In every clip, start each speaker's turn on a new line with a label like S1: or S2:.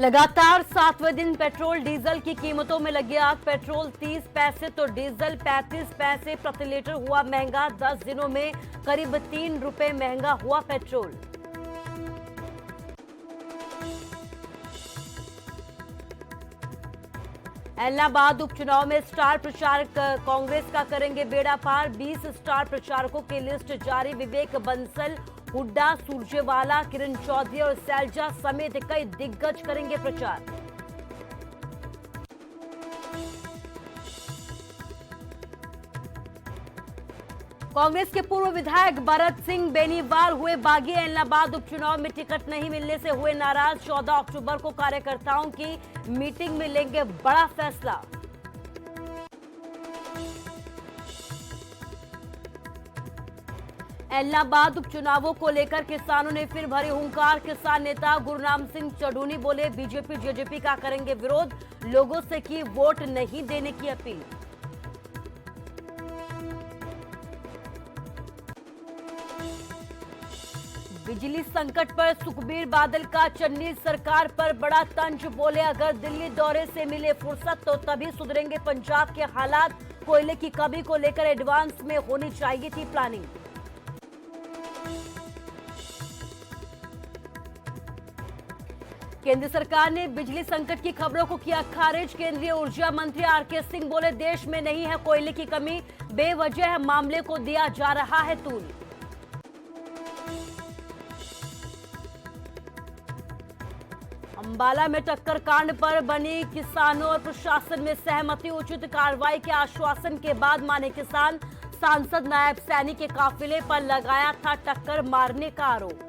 S1: लगातार 7वें दिन petrol diesel की कीमतों में लगी आग। पेट्रोल 30 पैसे तो डीजल 35 पैसे प्रति लीटर हुआ महंगा। 10 दिनों में करीब 3 रुपए महंगा हुआ पेट्रोल। इलाहाबाद उपचुनाव में स्टार प्रचारक कांग्रेस का करेंगे बेड़ा पार। 20 स्टार प्रचारकों की लिस्ट जारी। विवेक बंसल, हुड्डा, सुरजेवाला, किरण चौधरी और सैलजा समेत कई दिग्गज करेंगे प्रचार। कांग्रेस के पूर्व विधायक भरत सिंह बेनीवाल हुए बागी। इलाहाबाद उपचुनाव में टिकट नहीं मिलने से हुए नाराज। 14 अक्टूबर को कार्यकर्ताओं की मीटिंग में लेंगे बड़ा फैसला। इलाहाबाद उपचुनावों को लेकर किसानों ने फिर भरी हुंकार। किसान नेता गुरनाम सिंह चढ़ूनी बोले, बीजेपी जेजेपी का करेंगे विरोध। लोगों से की वोट नहीं देने की अपील। बिजली संकट पर सुखबीर बादल का चन्नी सरकार पर बड़ा तंज। बोले, अगर दिल्ली दौरे से मिले फुर्सत तो तभी सुधरेंगे पंजाब के हालात। कोयले की कमी को लेकर एडवांस में होनी चाहिए थी प्लानिंग। केंद्र सरकार ने बिजली संकट की खबरों को किया खारिज। केंद्रीय ऊर्जा मंत्री आरके सिंह बोले, देश में नहीं है कोयले की कमी, बेवजह मामले को दिया जा रहा है तूल। अंबाला में टक्कर कांड पर बनी किसानों और प्रशासन में सहमति। उचित कार्रवाई के आश्वासन के बाद माने किसान। सांसद नायब सैनी के काफिले पर लगाया था टक्कर मारने का आरोप।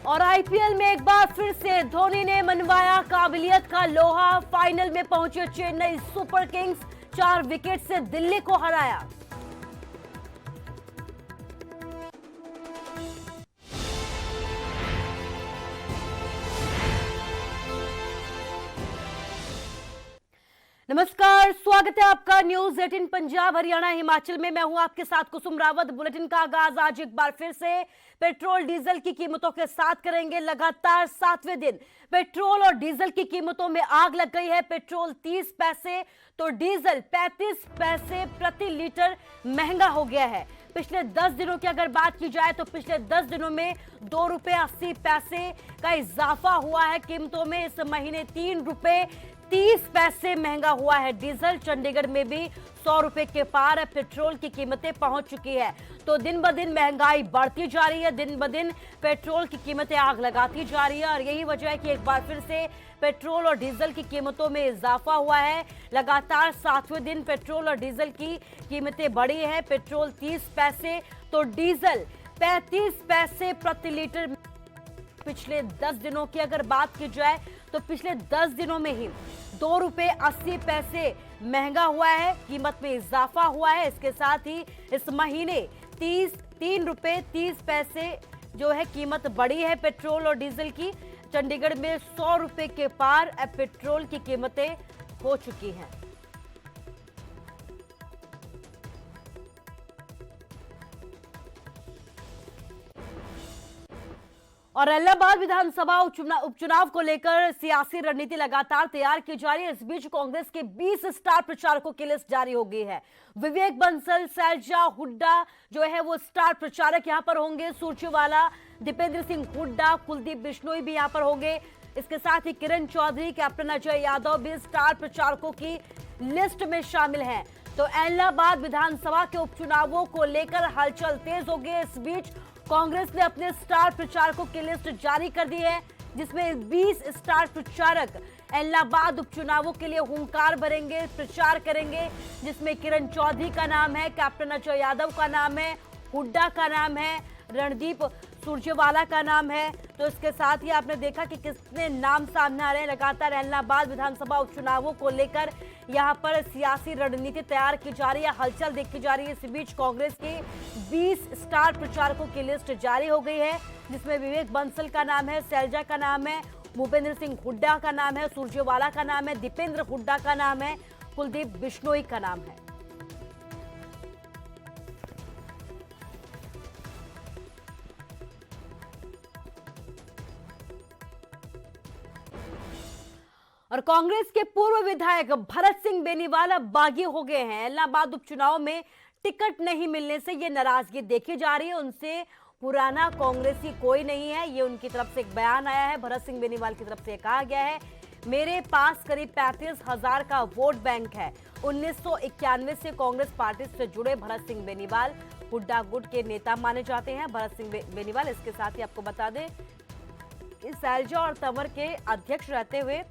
S1: और आईपीएल में एक बार फिर से धोनी ने मनवाया काबिलियत का लोहा। फाइनल में पहुंचे चेन्नई सुपर किंग्स। 4 विकेट से दिल्ली को हराया। नमस्कार, स्वागत है आपका न्यूज 18 पंजाब हरियाणा हिमाचल में। मैं हूं आपके साथ कुसुम रावत। बुलेटिन का आगाज आज एक बार फिर से पेट्रोल डीजल की कीमतों के साथ करेंगे। लगातार 7वें दिन पेट्रोल और डीजल की कीमतों में आग लग गई है। पेट्रोल 30 पैसे तो डीजल 35 पैसे प्रति लीटर महंगा हो गया है। पिछले 10 दिनों की अगर बात की जाए तो पिछले 10 दिनों में 2 रुपए 80 पैसे का इजाफा हुआ है कीमतों में। इस महीने 3 रुपए 30 पैसे महंगा हुआ है डीजल। चंडीगढ़ में भी 100 रुपए के पार पेट्रोल की कीमतें पहुंच चुकी है। तो दिन ब दिन महंगाई बढ़ती जा रही है। दिन ब दिन पेट्रोल की कीमतें आग लगाती जा रही है और यही वजह है कि एक बार फिर से पेट्रोल और डीजल की कीमतों में इजाफा हुआ है। लगातार 7वें दिन पेट्रोल और डीजल की कीमतें बढ़ी है। पेट्रोल 30 पैसे तो डीजल 35 पैसे प्रति लीटर। पिछले 10 दिनों की अगर बात की जाए तो पिछले 10 दिनों में ही 2 रुपए 80 पैसे महंगा हुआ है, कीमत में इजाफा हुआ है। इसके साथ ही इस महीने 3 रुपए 30 पैसे जो है कीमत बढ़ी है पेट्रोल और डीजल की। चंडीगढ़ में 100 रुपए के पार पेट्रोल की कीमतें हो चुकी हैं। और इलाहाबाद विधानसभा उपचुनाव को लेकर सियासी रणनीति लगातार तैयार की जा रही है। इस बीच कांग्रेस के 20 स्टार प्रचारकों की लिस्ट जारी हो गई है। विवेक बंसल, सैलजा, हुड्डा जो है वो स्टार प्रचारक यहां पर होंगे। सुरजेवाला, दीपेंद्र सिंह हुड्डा, कुलदीप बिश्नोई भी यहां पर होंगे। इसके साथ ही किरण चौधरी, कैप्टन अजय यादव भी स्टार प्रचारकों की लिस्ट में शामिल हैं। तो इलाहाबाद विधानसभा के उपचुनावों को लेकर हलचल तेज हो गई। इस बीच कांग्रेस ने अपने स्टार प्रचारकों की लिस्ट जारी कर दी है, जिसमें 20 स्टार प्रचारक इलाहाबाद उपचुनावों के लिए हुंकार भरेंगे, प्रचार करेंगे। जिसमें किरण चौधरी का नाम है, कैप्टन अजय यादव का नाम है, हुड्डा का नाम है, रणदीप सुरजेवाला का नाम है। तो इसके साथ ही आपने देखा कि कितने नाम सामने आ रहे हैं। लगातार इलाहाबाद विधानसभा उपचुनावों को लेकर यहां पर सियासी रणनीति तैयार की जा रही है, हलचल देखी जा रही है। इस बीच कांग्रेस के 20 स्टार प्रचारकों की लिस्ट जारी हो गई है, जिसमें विवेक बंसल का नाम है, सैलजा का नाम है, भूपेंद्र सिंह हुड्डा का नाम है, सुरजेवाला का नाम है, दीपेंद्र हुड्डा का नाम है, कुलदीप बिश्नोई का नाम है। और कांग्रेस के पूर्व विधायक भरत सिंह बेनीवाल अब बागी हो गए हैं। इलाहाबाद उपचुनाव में टिकट नहीं मिलने से ये नाराजगी देखी जा रही है। उनसे पुराना कांग्रेसी कोई नहीं है, ये उनकी तरफ से एक बयान आया है। भरत सिंह बेनीवाल की तरफ से कहा गया है, मेरे पास करीब 35,000 का वोट बैंक है। 1991 से कांग्रेस पार्टी से जुड़े भरत सिंह बेनीवाल हुड्डा गुट के नेता माने जाते हैं। भरत सिंह बेनीवाल इसके साथ ही आपको बता दें कि सैलजा और तंवर के अध्यक्ष रहते हुए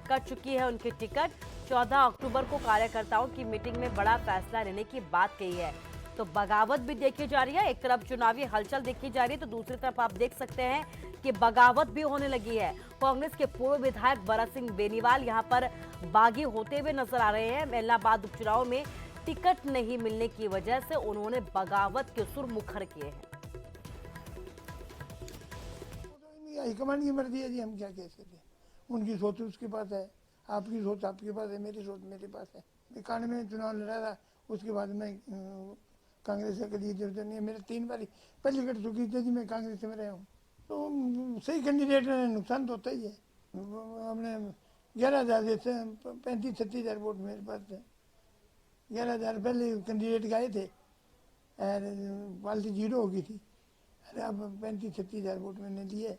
S1: कट चुकी है उनकी टिकट। 14 अक्टूबर को कार्यकर्ताओं की मीटिंग में बड़ा फैसला लेने की बात कही है। तो बगावत भी देखी जा रही है, एक तरफ चुनावी हलचल देखी जा रही है तो दूसरी तरफ आप देख सकते हैं कि बगावत भी होने लगी है। कांग्रेस के पूर्व विधायक भरत सिंह बेनीवाल यहां पर बागी होते हुए नजर आ रहे हैं। इलाहाबाद उपचुनाव में टिकट नहीं मिलने की वजह से उन्होंने बगावत के सुर मुखर किए हैं।
S2: हाईकमान की मर्जी है जी, हम क्या कह सकते हैं। उनकी सोच उसके पास है, आपकी सोच आपके पास है, मेरी सोच मेरे पास है। 91 में चुनाव लड़ा था, उसके बाद मैं कांग्रेस से कभी जरूरत नहीं है। मेरे 3 बार पहली कट चुकी थी जी, मैं कांग्रेस में रहा हूँ। तो सही कैंडिडेट है, नुकसान तो होता ही है। हमने 11,000 जैसे 35-36,000 वोट मेरे पास थे। 11,000 पहले कैंडिडेट गए थे और पार्टी 0 हो गई थी। अरे अब 35-36,000 वोट मैंने लिए।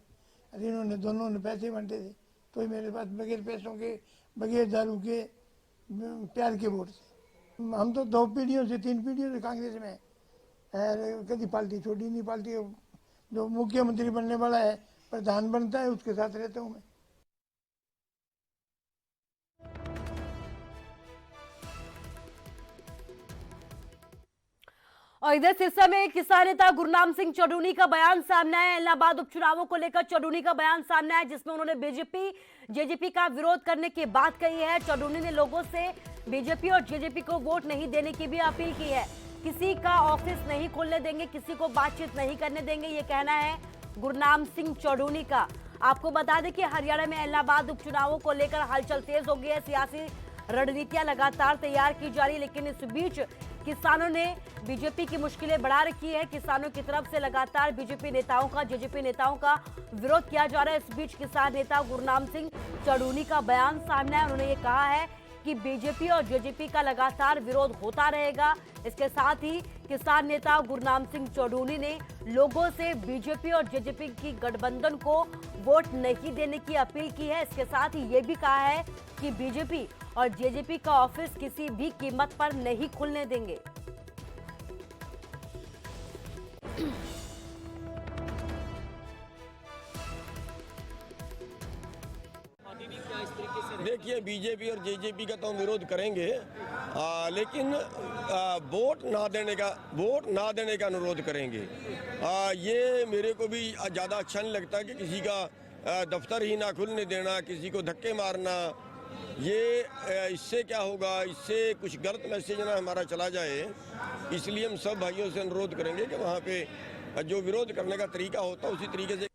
S2: अरे इन्होंने दोनों ने पैसे बांटे थे, तो ही मेरे पास बगैर पैसों के, बगैर दारू के, प्यार के वोट से। हम तो 2 पीढ़ियों से 3 पीढ़ियों से कांग्रेस में है। कभी पार्टी छोड़ी नहीं। पार्टी जो मुख्यमंत्री बनने वाला है, प्रधान बनता है, उसके साथ रहता हूँ मैं।
S1: और इधर सिरसा में किसान नेता गुरनाम सिंह चौडूनी का बयान सामने आया। इलाहाबाद उपचुनावों को लेकर चौडूनी का बयान सामने आया, जिसमें उन्होंने बीजेपी जेजेपी का विरोध करने की बात कही है। चौडूनी ने लोगों से बीजेपी और जेजेपी को वोट नहीं देने की भी अपील की है। किसी का ऑफिस नहीं खोलने देंगे, किसी को बातचीत नहीं करने देंगे, ये कहना है गुरनाम सिंह चौडूनी का। आपको बता दें कि हरियाणा में इलाहाबाद उपचुनावों को लेकर हलचल तेज हो गई है। सियासी रणनीतियां लगातार तैयार की जा रही, लेकिन इस बीच किसानों ने बीजेपी की मुश्किलें बढ़ा रखी है। किसानों की तरफ से लगातार बीजेपी नेताओं का, जेजेपी नेताओं का विरोध किया जा रहा है। इस बीच किसान नेता गुरनाम सिंह चौडूनी का बयान सामने आया। उन्होंने ये कहा है कि बीजेपी और जेजेपी का लगातार विरोध होता रहेगा। इसके साथ ही किसान नेता गुरनाम सिंह चौडूनी ने लोगों से बीजेपी और जेजेपी की गठबंधन को वोट नहीं देने की अपील की है। इसके साथ ही ये भी कहा है कि बीजेपी और जेजेपी का ऑफिस किसी भी कीमत पर नहीं खुलने देंगे।
S3: देखिए, बीजेपी और जेजेपी का तो हम विरोध करेंगे, लेकिन वोट ना देने का अनुरोध करेंगे। ये मेरे को भी ज़्यादा अच्छा नहीं लगता कि किसी का दफ्तर ही ना खुलने देना, किसी को धक्के मारना। ये इससे क्या होगा, इससे कुछ गलत मैसेज ना हमारा चला जाए। इसलिए हम सब भाइयों से अनुरोध करेंगे कि वहाँ पे जो विरोध करने का तरीका होता है उसी तरीके से।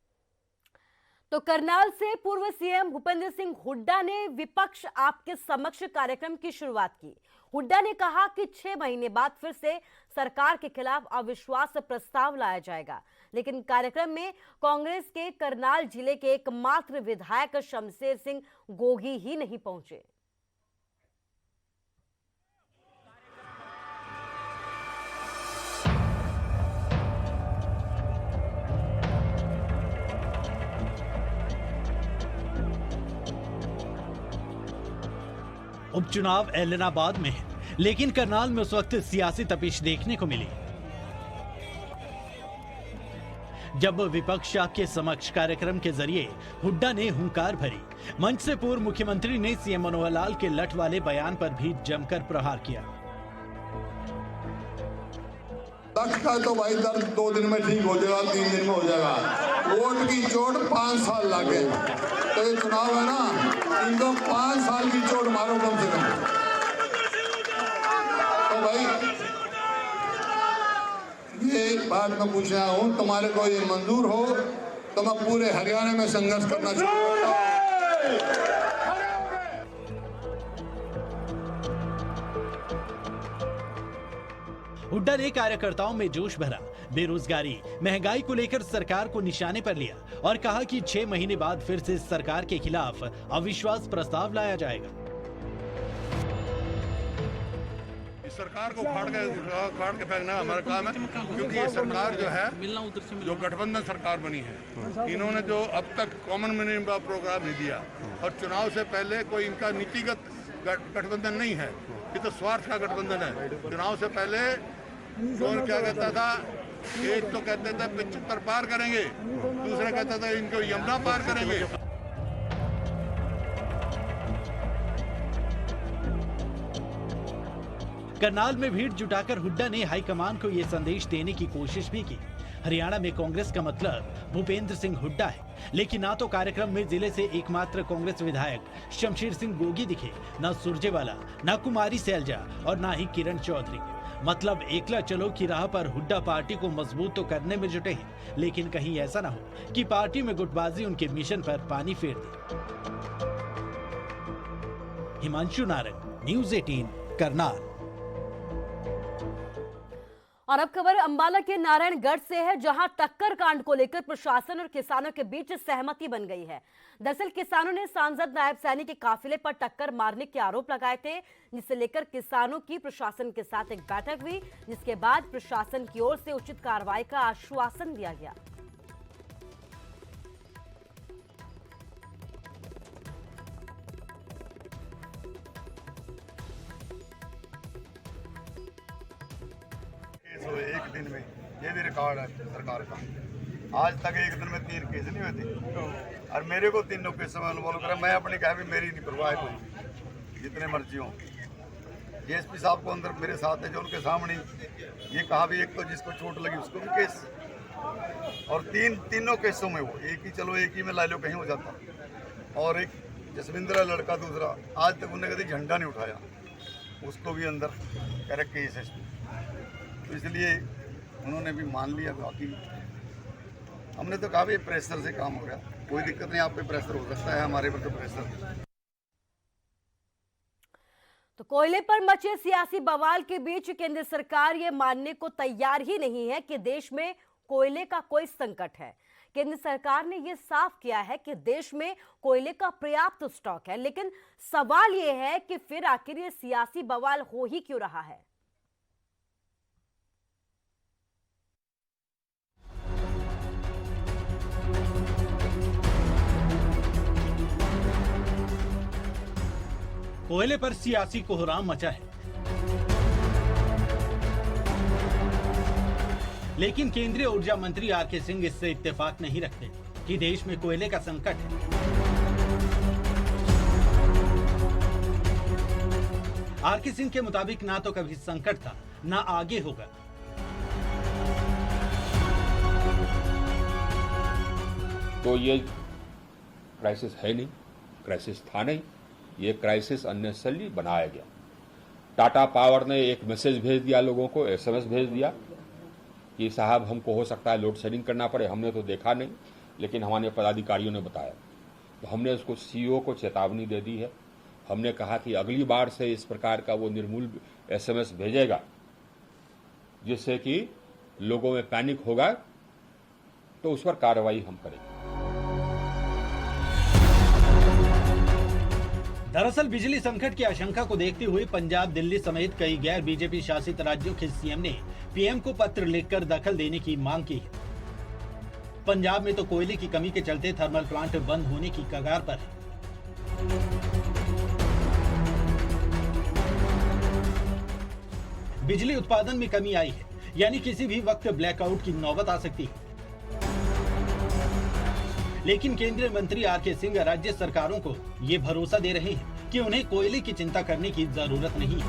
S1: तो करनाल से पूर्व सीएम भूपेंद्र सिंह हुड्डा ने विपक्ष आपके समक्ष कार्यक्रम की शुरुआत की। हुड्डा ने कहा कि 6 महीने बाद फिर से सरकार के खिलाफ अविश्वास प्रस्ताव लाया जाएगा, लेकिन कार्यक्रम में कांग्रेस के करनाल जिले के एकमात्र विधायक शमशेर सिंह गोगी ही नहीं पहुंचे।
S4: उपचुनाव इलाहाबाद में है, लेकिन करनाल में उस वक्त सियासी तपिश देखने को मिली जब विपक्ष के समक्ष कार्यक्रम के जरिए हुड्डा ने हुंकार भरी। मंच से पूर्व मुख्यमंत्री ने सीएम मनोहर लाल के लठ वाले बयान पर भी जमकर प्रहार किया।
S5: लठ का तो भाई दर्द 2 दिन में ठीक हो जाएगा, 3 दिन में हो जाएगा। वोट की चोट 5 साल लगे, तो ये चुनाव है ना, इनको 5 साल की चोट मारो कम से कम। तो भाई ये बात मैं पूछ रहा हूँ, तुम्हारे को ये मंजूर हो तो मैं पूरे हरियाणा में संघर्ष करना चाहूँगा।
S4: हुड्डा ने कार्यकर्ताओं में जोश भरा, बेरोजगारी, महंगाई को लेकर सरकार को निशाने पर लिया और कहा कि 6 महीने बाद फिर से सरकार के खिलाफ अविश्वास प्रस्ताव लाया जाएगा।
S6: इस सरकार को फाड़ के फेंकना हमारा काम है, क्योंकि ये सरकार जो है, जो गठबंधन सरकार बनी है, इन्होंने जो अब तक कॉमन मिनिमम प्रोग्राम नहीं दिया और चुनाव से पहले कोई इनका नीतिगत गठबंधन नहीं है, ये तो स्वार्थ का गठबंधन है। चुनाव से पहले कौन क्या कहता था, एक तो कहते थे 75 पार करेंगे, दूसरा कहता था इनको यमुना पार करेंगे।
S4: करनाल में भीड़ जुटाकर हुड्डा ने हाईकमान को ये संदेश देने की कोशिश भी की। हरियाणा में कांग्रेस का मतलब भूपेंद्र सिंह हुड्डा है, लेकिन ना तो कार्यक्रम में जिले से एकमात्र कांग्रेस विधायक शमशेर सिंह गोगी दिखे, न सुरजेवाला, न कुमारी सैलजा और न ही किरण चौधरी। मतलब एकला चलो की राह पर हुड्डा पार्टी को मजबूत तो करने में जुटे हैं, लेकिन कहीं ऐसा ना हो कि पार्टी में गुटबाजी उनके मिशन पर पानी फेर दे। हिमांशु नारंग, न्यूज़ 18, करनाल।
S1: और अब खबर अंबाला के नारायणगढ़ से है, जहां टक्कर कांड को लेकर प्रशासन और किसानों के बीच सहमति बन गई है। दरअसल किसानों ने सांसद नायब सैनी के काफिले पर टक्कर मारने के आरोप लगाए थे, जिसे लेकर किसानों की प्रशासन के साथ एक बैठक हुई, जिसके बाद प्रशासन की ओर से उचित कार्रवाई का आश्वासन दिया गया।
S5: एक दिन में ये भी रिकॉर्ड है सरकार का, आज तक एक दिन में 3 केस नहीं होते और मेरे को 3 केस में अनुभव करा। मैं अपनी कहा भी मेरी नहीं परवाह कोई, जितने मर्जी हो। डीएसपी साहब को अंदर मेरे साथ है, जो उनके सामने ये कहा भी एक तो जिसको चोट लगी उसको भी केस, और तीनों केसों में वो एक ही में ला लो कहीं हो जाता। और एक जसविंद्र लड़का दूसरा, आज तक उन्होंने कभी झंडा नहीं उठाया, उसको भी अंदर कह केस है। तो इसलिए उन्होंने भी मान लिया। बाकी हमने तो कहा भी प्रेशर से काम हो गया, कोई दिक्कत नहीं, आप पे प्रेशर हो सकता है, हमारे पर तो प्रेशर।
S1: तो कोयले पर मचे सियासी बवाल के बीच केंद्र सरकार ये मानने को तैयार ही नहीं है कि देश में कोयले का कोई संकट है। केंद्र सरकार ने यह साफ किया है कि देश में कोयले का पर्याप्त स्टॉक है, लेकिन सवाल यह है कि फिर आखिर ये सियासी बवाल हो ही क्यों रहा है।
S4: कोयले पर सियासी कोहराम मचा है, लेकिन केंद्रीय ऊर्जा मंत्री आरके सिंह इससे इत्तेफाक नहीं रखते कि देश में कोयले का संकट है। आरके सिंह के मुताबिक ना तो कभी संकट था, ना आगे होगा।
S7: तो ये क्राइसिस है नहीं, क्राइसिस था नहीं, ये क्राइसिस अननेसेसरली बनाया गया। टाटा पावर ने एक मैसेज भेज दिया लोगों को, एसएमएस भेज दिया कि साहब हमको हो सकता है लोड शेडिंग करना पड़े। हमने तो देखा नहीं, लेकिन हमारे पदाधिकारियों ने बताया, तो हमने उसको सीईओ को चेतावनी दे दी है। हमने कहा कि अगली बार से इस प्रकार का वो निर्मूल एसएमएस भेजेगा, जिससे कि लोगों में पैनिक होगा, तो उस पर कार्रवाई हम करेंगे।
S4: दरअसल बिजली संकट की आशंका को देखते हुए पंजाब, दिल्ली समेत कई गैर बीजेपी शासित राज्यों के सीएम ने पीएम को पत्र लिखकर दखल देने की मांग की है। पंजाब में तो कोयले की कमी के चलते थर्मल प्लांट बंद होने की कगार पर है। बिजली उत्पादन में कमी आई है, यानी किसी भी वक्त ब्लैकआउट की नौबत आ सकती है। लेकिन केंद्रीय मंत्री आरके सिंह राज्य सरकारों को ये भरोसा दे रहे हैं कि उन्हें कोयले की चिंता करने की जरूरत नहीं है।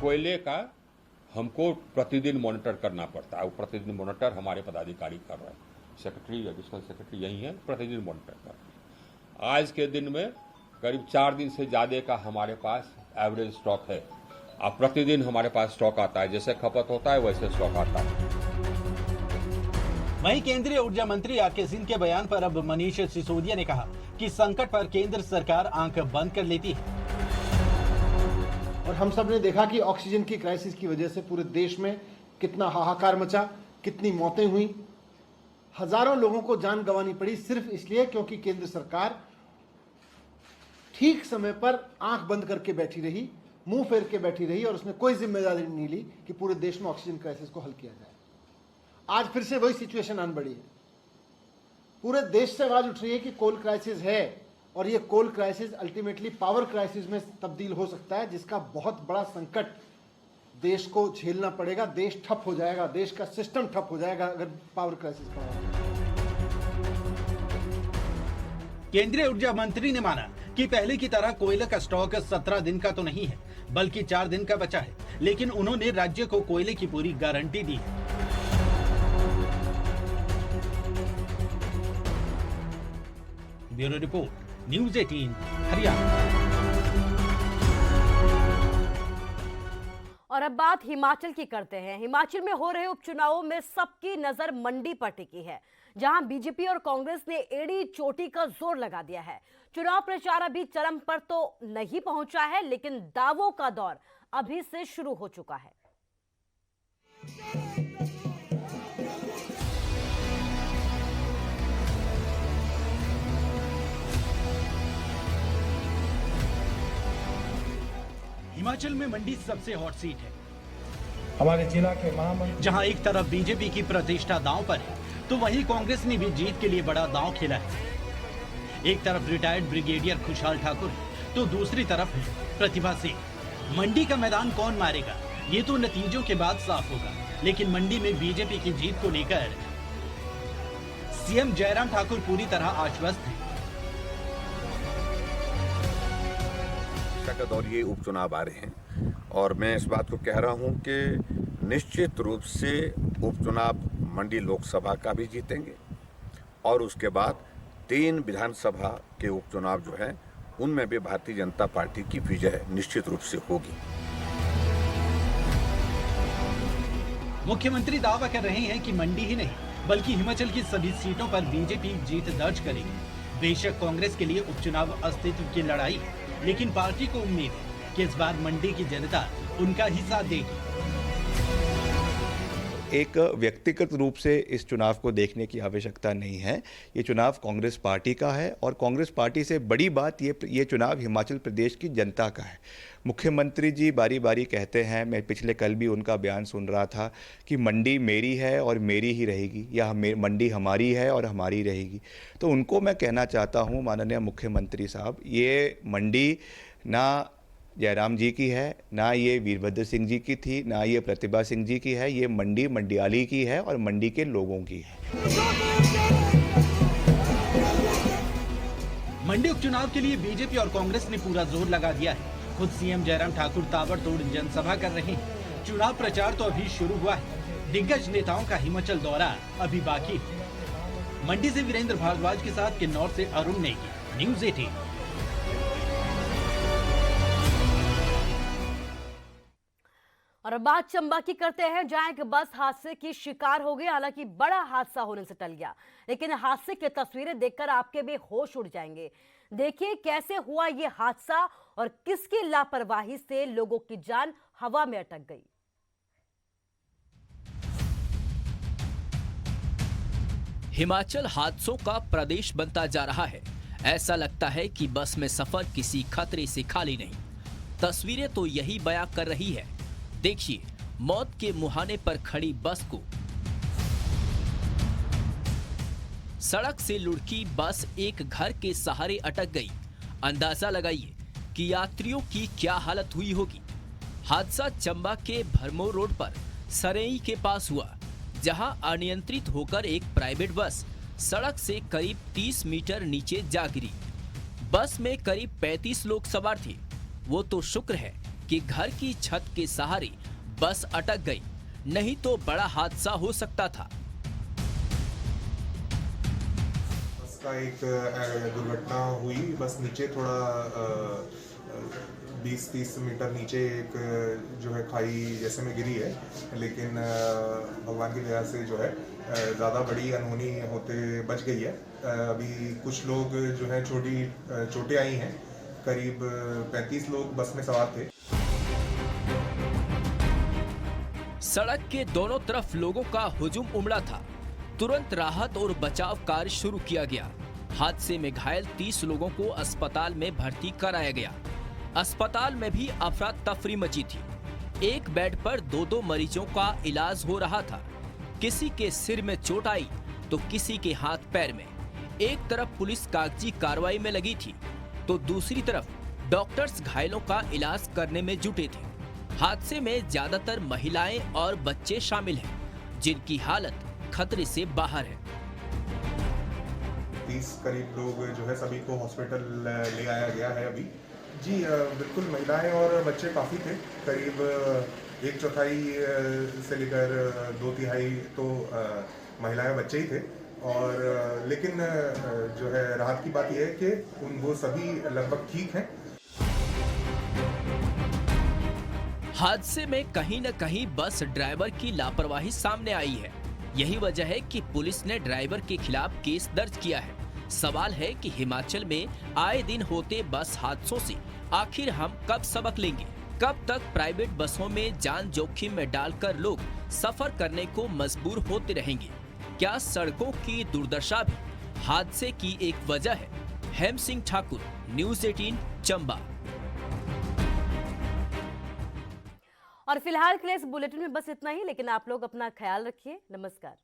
S7: कोयले का हमको प्रतिदिन मॉनिटर करना पड़ता है, वो प्रतिदिन मॉनिटर हमारे पदाधिकारी कर रहे हैं, सेक्रेटरी, एडिशनल सेक्रेटरी यही है, प्रतिदिन मॉनिटर कर रहे हैं। आज के दिन में करीब 4 दिन से ज्यादा का हमारे पास एवरेज स्टॉक है। अब प्रतिदिन हमारे पास स्टॉक आता है, जैसे खपत होता है वैसे स्टॉक आता है।
S4: वहीं केंद्रीय ऊर्जा मंत्री आरके सिंह के बयान पर अब मनीष सिसोदिया ने कहा कि संकट पर केंद्र सरकार आंख बंद कर लेती है।
S8: हम सब ने देखा कि ऑक्सीजन की क्राइसिस की वजह से पूरे देश में कितना हाहाकार मचा, कितनी मौतें हुई, हजारों लोगों को जान गंवानी पड़ी सिर्फ इसलिए क्योंकि केंद्र सरकार ठीक समय पर आंख बंद करके बैठी रही, मुंह फेर के बैठी रही और उसने कोई जिम्मेदारी नहीं ली कि पूरे देश में ऑक्सीजन क्राइसिस को हल किया जाए। आज फिर से वही सिचुएशन आन बढ़ी है। पूरे देश से आवाज उठ रही है कि कोल क्राइसिस है और ये कोल क्राइसिस अल्टीमेटली पावर क्राइसिस में तब्दील हो सकता है, जिसका बहुत बड़ा संकट देश को झेलना पड़ेगा। देश ठप हो जाएगा, देश का सिस्टम ठप हो जाएगा अगर पावर क्राइसिस का हो।
S4: केंद्रीय ऊर्जा मंत्री ने माना कि पहले की तरह कोयले का स्टॉक 17 दिन का तो नहीं है, बल्कि 4 दिन का बचा है, लेकिन उन्होंने राज्य को कोयले की पूरी गारंटी दी है। Bureau report, news 18 Haryana.
S1: और अब बात हिमाचल की करते हैं। हिमाचल में हो रहे उपचुनावों में सबकी नजर मंडी पर टिकी है, जहां बीजेपी और कांग्रेस ने एड़ी चोटी का जोर लगा दिया है। चुनाव प्रचार अभी चरम पर तो नहीं पहुंचा है, लेकिन दावों का दौर अभी से शुरू हो चुका है।
S4: हिमाचल में मंडी सबसे हॉट सीट है,
S9: हमारे जिला के महामंत्री,
S4: जहां एक तरफ बीजेपी की प्रतिष्ठा दांव पर है, तो वहीं कांग्रेस ने भी जीत के लिए बड़ा दांव खेला है। एक तरफ रिटायर्ड ब्रिगेडियर खुशहाल ठाकुर, तो दूसरी तरफ है प्रतिभा सिंह। मंडी का मैदान कौन मारेगा, ये तो नतीजों के बाद साफ होगा, लेकिन मंडी में बीजेपी की जीत को लेकर सीएम जयराम ठाकुर पूरी तरह आश्वस्त हैं।
S10: और ये उपचुनाव आ रहे हैं और मैं इस बात को कह रहा हूं कि निश्चित रूप से उपचुनाव मंडी लोकसभा का भी जीतेंगे और उसके बाद 3 विधानसभा के उपचुनाव जो है उनमें भी भारतीय जनता पार्टी की विजय निश्चित रूप से होगी।
S4: मुख्यमंत्री दावा कर रहे हैं कि मंडी ही नहीं बल्कि हिमाचल की सभी सीटों पर बीजेपी जीत दर्ज करेगी। बेशक कांग्रेस के लिए उपचुनाव अस्तित्व की लड़ाई है, लेकिन पार्टी को उम्मीद है कि इस बार मंडी की जनता उनका ही साथ देगी।
S11: एक व्यक्तिगत रूप से इस चुनाव को देखने की आवश्यकता नहीं है। ये चुनाव कांग्रेस पार्टी का है और कांग्रेस पार्टी से बड़ी बात ये चुनाव हिमाचल प्रदेश की जनता का है। मुख्यमंत्री जी बारी बारी कहते हैं, मैं पिछले कल भी उनका बयान सुन रहा था कि मंडी मेरी है और मेरी ही रहेगी, या मंडी हमारी है और हमारी रहेगी। तो उनको मैं कहना चाहता हूँ, माननीय मुख्यमंत्री साहब, ये मंडी ना जयराम जी की है, ना ये वीरभद्र सिंह जी की थी, ना ये प्रतिभा सिंह जी की है। ये मंडी मंडियाली की है और मंडी के लोगों की है।
S4: मंडी उपचुनाव के लिए बीजेपी और कांग्रेस ने पूरा जोर लगा दिया है। खुद सीएम जयराम ठाकुर ताबड़तोड़ जनसभा कर रहे हैं। चुनाव प्रचार तो अभी शुरू हुआ है, दिग्गज नेताओं का हिमाचल दौरा अभी बाकी है। मंडी से वीरेंद्र भारद्वाज के साथ किन्नौर से अरुण नेगी, न्यूज़ 18।
S1: और अब बात चंबा की करते हैं, जहां एक बस हादसे की शिकार हो गई। हालांकि बड़ा हादसा होने से टल गया, लेकिन हादसे की तस्वीरें देखकर आपके भी होश उड़ जाएंगे। देखिए कैसे हुआ ये हादसा और किसकी लापरवाही से लोगों की जान हवा में अटक गई।
S12: हिमाचल हादसों का प्रदेश बनता जा रहा है। ऐसा लगता है कि बस में सफर किसी खतरे से खाली नहीं। तस्वीरें तो यही बयां कर रही है। देखिए मौत के मुहाने पर खड़ी बस को। सड़क से लुढ़की बस एक घर के सहारे अटक गई। अंदाजा लगाइए कि यात्रियों की क्या हालत हुई होगी। हादसा चंबा के भरमौर रोड पर सरेई के पास हुआ, जहां अनियंत्रित होकर एक प्राइवेट बस सड़क से करीब 30 मीटर नीचे जा गिरी। बस में करीब 35 लोग सवार थे। वो तो शुक्र है कि घर की छत के सहारे बस अटक गई, नहीं तो बड़ा हादसा हो सकता था।
S13: बस का एक दुर्घटना हुई। बस नीचे थोड़ा 20-30 मीटर नीचे एक जो है खाई जैसे में गिरी है, लेकिन भगवान की दया से जो है ज़्यादा बड़ी अनहोनी होते बच गई है। अभी कुछ लोग जो है छोटी चोटें आई हैं। करीब 35 लोग बस में सवार थे।
S12: सड़क के दोनों तरफ लोगों का हुजूम उमड़ा था। तुरंत राहत और बचाव कार्य शुरू किया गया। हादसे में घायल 30 लोगों को अस्पताल में भर्ती कराया गया। अस्पताल में भी अफरा तफरी मची थी। एक बेड पर 2-2 मरीजों का इलाज हो रहा था। किसी के सिर में चोट आई तो किसी के हाथ पैर में। एक तरफ पुलिस कागजी कार्रवाई में लगी थी तो दूसरी तरफ डॉक्टर्स घायलों का इलाज करने में जुटे थे। हादसे में ज्यादातर महिलाएं और बच्चे शामिल हैं, जिनकी हालत खतरे से बाहर है।
S13: 30 करीब लोग जो है सभी को हॉस्पिटल ले आया गया है अभी। जी बिल्कुल, महिलाएं और बच्चे काफ़ी थे, करीब 1/4 से लेकर 2/3 तो महिलाएं बच्चे ही थे। और लेकिन जो है राहत की बात यह है कि वो सभी लगभग ठीक हैं।
S12: हादसे में कहीं न कहीं बस ड्राइवर की लापरवाही सामने आई है। यही वजह है कि पुलिस ने ड्राइवर के खिलाफ केस दर्ज किया है। सवाल है कि हिमाचल में आए दिन होते बस हादसों से आखिर हम कब सबक लेंगे? कब तक प्राइवेट बसों में जान जोखिम में डालकर लोग सफर करने को मजबूर होते रहेंगे? क्या सड़कों की दुर्दशा भी हादसे की एक वजह है? हेम सिंह ठाकुर, न्यूज़ 18 चंबा।
S1: और फिलहाल के लिए इस बुलेटिन में बस इतना ही, लेकिन आप लोग अपना ख्याल रखिए। नमस्कार।